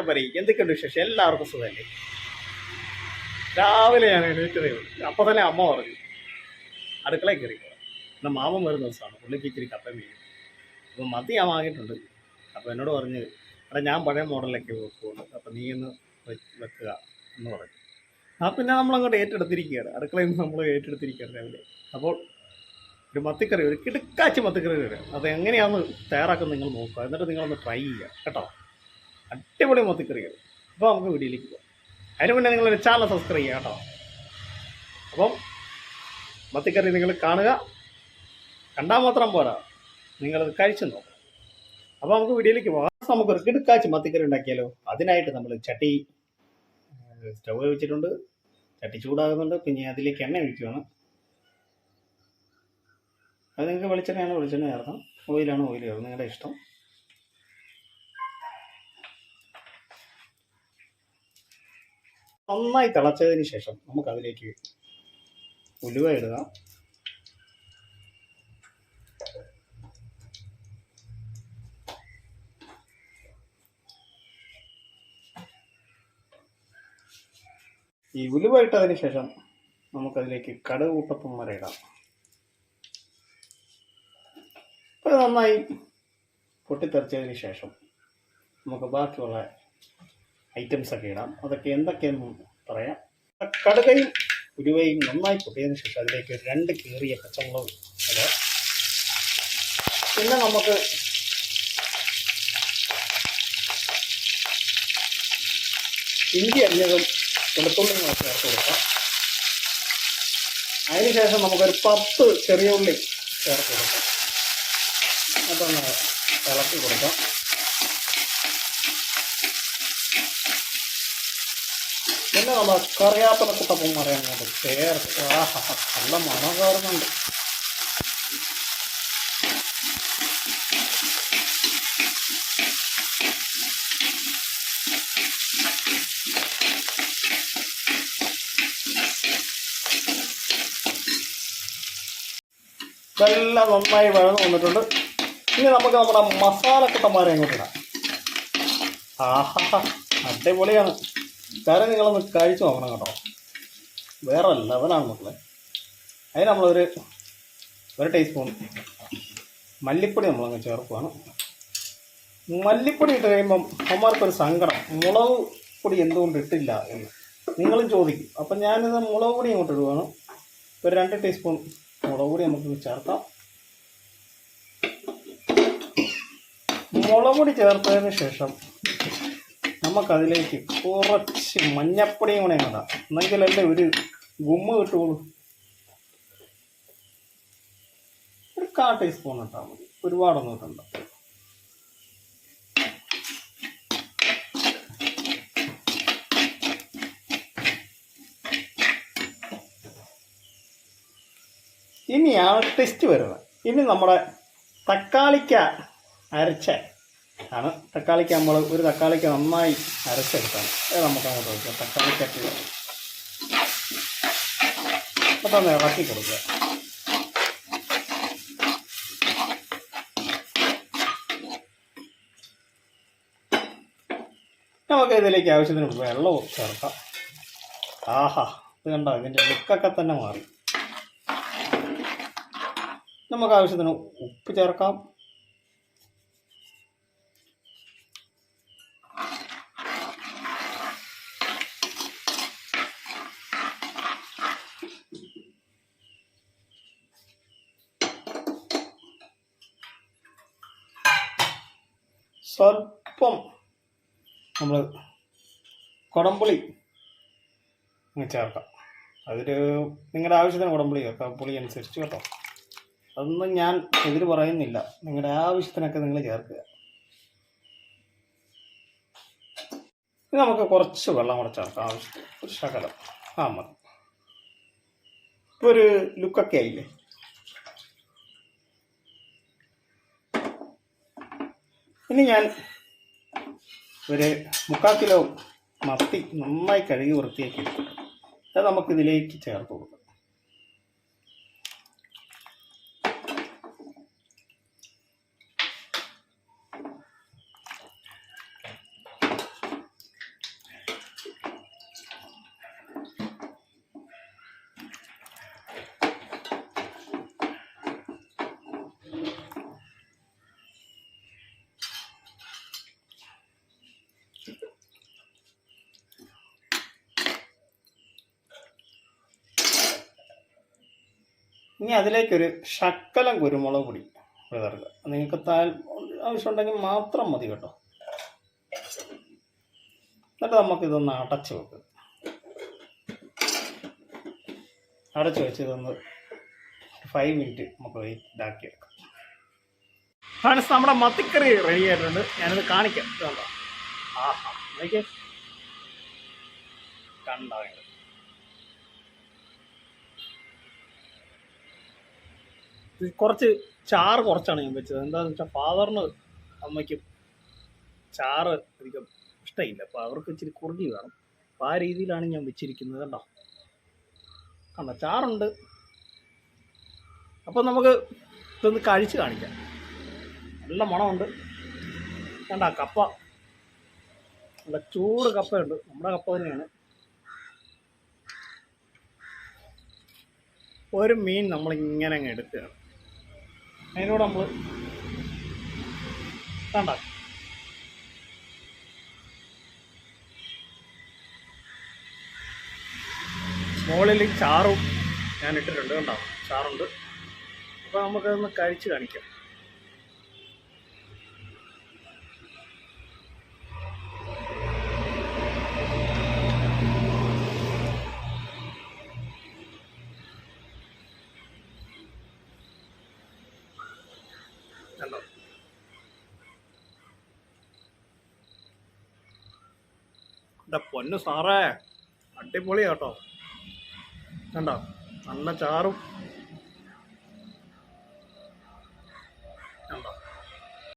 കൂട്ടപ്പരി എന്തൊക്കെയുണ്ട് വിശേഷം? എല്ലാവർക്കും സുഖമല്ലേ? രാവിലെ ഞാൻ എണീറ്റതേ ഉള്ളൂ. അപ്പോൾ തന്നെ അമ്മ പറഞ്ഞു അടുക്കളയിൽ കയറി. എന്നാൽ മാമൻ വരുന്ന ദിവസമാണ്, പുള്ളിക്ക് ഇച്ചിരി കപ്പയും വീഴും. അപ്പോൾ മതി ഞാൻ വാങ്ങിയിട്ടുണ്ട്. അപ്പോൾ എന്നോട് പറഞ്ഞ് എടാ ഞാൻ പഴയ മോഡലിലൊക്കെ വെക്കുള്ളൂ, അപ്പോൾ നീ ഒന്ന് വെക്കുക എന്ന് പറഞ്ഞു. പിന്നെ നമ്മളങ്ങോട്ട് ഏറ്റെടുത്തിരിക്കുകയാണ്, അടുക്കളയിൽ നിന്ന് നമ്മൾ ഏറ്റെടുത്തിരിക്കുകയാണ് രാവിലെ. അപ്പോൾ ഒരു മത്തിക്കറി, ഒരു കിടുക്കാച്ചി മത്തിക്കറി വരും. അത് എങ്ങനെയാണെന്ന് തയ്യാറാക്കുന്നത് നിങ്ങൾ നോക്കുക, എന്നിട്ട് നിങ്ങളൊന്ന് ട്രൈ ചെയ്യുക കേട്ടോ. അടിപൊളി മത്തിക്കറിയാണ്. അപ്പോൾ നമുക്ക് വീഡിയോയിലേക്ക് പോകാം. അതിന് മുന്നേ നിങ്ങളൊരു ചാനൽ സബ്സ്ക്രൈബ് ചെയ്യുക കേട്ടോ. അപ്പം മത്തിക്കറി നിങ്ങൾ കാണുക, കണ്ടാൽ മാത്രം പോരാ, നിങ്ങളത് കഴിച്ചു നോക്കാം. അപ്പോൾ നമുക്ക് വീഡിയോയിലേക്ക് പോകാം. നമുക്കൊരു കിടുക്കാച്ചി മത്തിക്കറി ഉണ്ടാക്കിയാലോ. അതിനായിട്ട് നമ്മൾ ചട്ടി സ്റ്റവ് വെച്ചിട്ടുണ്ട്, ചട്ടി ചൂടാകുന്നുണ്ട്. പിന്നെ അതിലേക്ക് എണ്ണ ഒഴിക്കുകയാണ്. അത് നിങ്ങൾക്ക് വെളിച്ചെണ്ണ ചേർക്കാം, ഓയിലാണ് ഓയിൽ ചേർക്കാം, നിങ്ങളുടെ ഇഷ്ടം. നന്നായി തിളച്ചതിന് ശേഷം നമുക്കതിലേക്ക് ഉലുവ ഇടുക. ഈ ഉലുവ ഇട്ടതിന് ശേഷം നമുക്കതിലേക്ക് കടുക് കൂട്ടപ്പം വരെ ഇടാം. അത് നന്നായി പൊട്ടിത്തെറിച്ചതിന് ശേഷം നമുക്ക് ബാക്കിയുള്ള ഐറ്റംസൊക്കെ ഇടാം. അതൊക്കെ എന്തൊക്കെയെന്ന് പറയാം. കടുകയും ഉലുവയും നന്നായി പൊട്ടിയതിന് ശേഷം അതിലേക്ക് 2 കീറിയ പച്ചമുളക് ഇടാം. പിന്നെ നമുക്ക് ഇഞ്ചി അരിഞ്ഞതും വെളുത്തുള്ളിയും ചേർത്ത് കൊടുക്കാം. അതിനുശേഷം നമുക്കൊരു 10 ചെറിയ ഉള്ളി ചേർത്ത് കൊടുക്കാം. അതൊന്ന് ഇളക്കി കൊടുക്കാം. പിന്നെ നമ്മൾ കറിവേപ്പില കുട്ടപ്പം പറയാനുണ്ട് ചേർത്ത്. നല്ല മണം കയറുന്നുണ്ട്. ഇതെല്ലാം നന്നായി വഴന്ന് വന്നിട്ടുണ്ട്. ഇനി നമുക്ക് നമ്മുടെ മസാലക്കുട്ടന്മാരെ അങ്ങോട്ട് ഇടാം. അടിപൊളിയാണ്. കറി നിങ്ങളൊന്ന് കഴിച്ചു നോക്കണം കേട്ടോ, വേറെ ലെവലാണ് മക്കളെ. അതിന് നമ്മളൊരു 1 ടീസ്പൂൺ മല്ലിപ്പൊടി നമ്മളങ്ങ് ചേർക്കുകയാണ്. മല്ലിപ്പൊടി ഇട്ട് കഴിയുമ്പം അമ്മമാർക്കൊരു സങ്കടം, മുളക് പൊടി എന്തുകൊണ്ട് ഇട്ടില്ല എന്ന് നിങ്ങളും ചോദിക്കും. അപ്പം ഞാനിത് മുളക് പൊടി അങ്ങോട്ട് ഇടുകയാണ്. ഒരു 2 ടീസ്പൂൺ മുളക് പൊടി നമുക്ക് ചേർക്കാം. മുളക് പൊടി ചേർത്തതിന് ശേഷം നമുക്കതിലേക്ക് കുറച്ച് മഞ്ഞപ്പൊടിയും കൂടെ ഇടാം, എന്നെങ്കിലല്ലേ ഒരു ഗുമ്മ കിട്ടുള്ളൂ. ഒരു 1/4 ടീസ്പൂൺ ഇട്ടാൽ മതി, ഒരുപാടൊന്നും ഇട്ടണ്ട. ഇനിയാണ് ടെസ്റ്റ് വരുന്നത്. ഇനി നമ്മുടെ തക്കാളിക്ക അരച്ച ആണ്. തക്കാളിക്ക് നമ്മൾ ഒരു തക്കാളിക്ക് നന്നായി അരച്ചെടുക്കണം. അത് നമുക്ക് അങ്ങോട്ട് വയ്ക്കാം. തക്കാളിക്കട്ടി അതൊന്ന് ഇറക്കി കൊടുക്കുക. നമുക്ക് ഇതിലേക്ക് ആവശ്യത്തിന് വെള്ളവും ചേർക്കാം. ഇത് കണ്ടോ, ഇതിൻ്റെ ലുക്കൊക്കെ തന്നെ മാറി. നമുക്ക് ആവശ്യത്തിന് ഉപ്പ് ചേർക്കാം. സ്വല്പം നമ്മൾ കുടംപുളി ചേർക്കാം. അതിൽ നിങ്ങളുടെ ആവശ്യത്തിന് കുടംപുളി ചേർക്കാം, പുളി അനുസരിച്ച് കേട്ടോ. അതൊന്നും ഞാൻ എതിര് പറയുന്നില്ല, നിങ്ങളുടെ ആവശ്യത്തിനൊക്കെ നിങ്ങൾ ചേർക്കുക. ഇത് നമുക്ക് കുറച്ച് വെള്ളം കൂടെ ചേർക്കാം, ആവശ്യത്തിന് ഒരു ശകലം. മതി. ഇപ്പോൾ ഒരു ലുക്കൊക്കെ ആയില്ലേ. ഇനി ഞാൻ ഒരു 3/4 കിലോ മത്തി നന്നായി കഴുകി വൃത്തിയാക്കി എടുത്തിട്ടുണ്ട്. അത് നമുക്കിതിലേക്ക് ചേർത്ത് കൊടുക്കാം. ഇനി അതിലേക്കൊരു ശക്കലം കുരുമുളക് പൊടി വിതറുക. നിങ്ങൾക്ക് ആവശ്യമുണ്ടെങ്കിൽ മാത്രം മതി കേട്ടോ. എന്നിട്ട് നമുക്കിതൊന്ന് അടച്ചു വെക്കുക. അടച്ചു വെച്ച് ഇതൊന്ന് 5 മിനിറ്റ് നമുക്ക് ഇതാക്കിയെടുക്കാം. ഫ്രണ്ട്സ്, നമ്മുടെ മത്തിക്കറി റെഡി ആയിട്ടുണ്ട്. ഞാനിത് കാണിക്കാം. കണ്ടോ? ആഹാ, എനിക്ക് കണ്ടോ? കുറച്ച് ചാറ് കുറച്ചാണ് ഞാൻ വെച്ചത്. എന്താണെന്ന് വെച്ചാൽ ഫാദറിന് അമ്മയ്ക്കും ചാറ് അധികം ഇഷ്ടമില്ല. അപ്പോൾ അവർക്ക് ഇച്ചിരി കുറുകി വേണം. അപ്പോൾ ആ രീതിയിലാണ് ഞാൻ വെച്ചിരിക്കുന്നത്. കണ്ടോ? ചാറുണ്ട്. അപ്പോൾ നമുക്ക് ഇതൊന്ന് കഴിച്ച് കാണിക്കാം. നല്ല മണമുണ്ട്. കണ്ട കപ്പ, നല്ല ചൂട് കപ്പയുണ്ട്. നമ്മുടെ കപ്പ തന്നെയാണ്. ഒരു മീൻ നമ്മളിങ്ങനെ അങ്ങ് എടുക്കുകയാണ്. അതിനോട് നമ്മൾ കണ്ട മുകളിൽ ചാറും ഞാൻ ഇട്ടിട്ടുണ്ട്. കണ്ടോ? ചാറുണ്ട്. അപ്പോൾ നമുക്കതൊന്ന് കഴിച്ച് കാണിക്കാം. കണ്ടോ? എൻ്റെ പൊന്നു സാറേ, അടിപൊളി കേട്ടോ. കണ്ടോ? നല്ല ചാറും